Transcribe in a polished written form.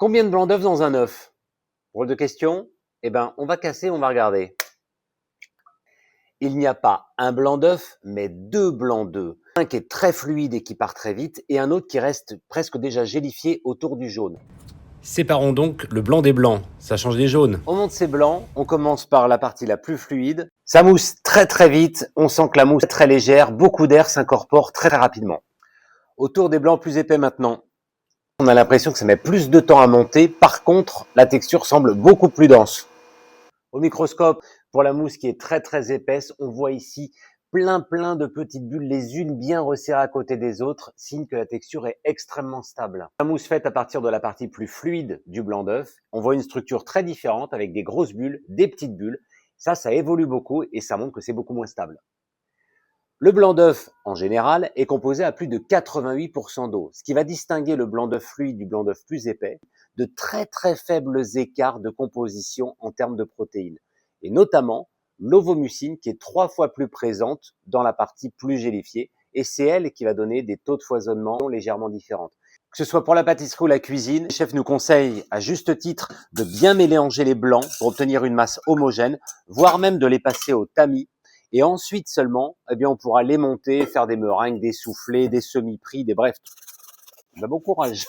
Combien de blancs d'œufs dans un œuf? Drôle de question. Eh ben, on va casser, on va regarder. Il n'y a pas un blanc d'œuf, mais deux blancs d'œufs. Un qui est très fluide et qui part très vite, et un autre qui reste presque déjà gélifié autour du jaune. Séparons donc le blanc des blancs, ça change des jaunes. On monte ces blancs, on commence par la partie la plus fluide. Ça mousse très très vite, on sent que la mousse est très légère, beaucoup d'air s'incorpore très très rapidement. Autour des blancs plus épais maintenant, on a l'impression que ça met plus de temps à monter. Par contre, la texture semble beaucoup plus dense. Au microscope, pour la mousse qui est très très épaisse, on voit ici plein de petites bulles, les unes bien resserrées à côté des autres, signe que la texture est extrêmement stable. La mousse faite à partir de la partie plus fluide du blanc d'œuf, on voit une structure très différente avec des grosses bulles, des petites bulles. Ça évolue beaucoup et ça montre que c'est beaucoup moins stable. Le blanc d'œuf, en général, est composé à plus de 88% d'eau, ce qui va distinguer le blanc d'œuf fluide du blanc d'œuf plus épais de très faibles écarts de composition en termes de protéines, et notamment l'ovomucine qui est 3 fois plus présente dans la partie plus gélifiée, et c'est elle qui va donner des taux de foisonnement légèrement différents. Que ce soit pour la pâtisserie ou la cuisine, les chefs nous conseillent à juste titre de bien mélanger les blancs pour obtenir une masse homogène, voire même de les passer au tamis. Et ensuite seulement, eh bien, on pourra les monter, faire des meringues, des soufflés, des semi-prix, des bref. Ben, bon courage.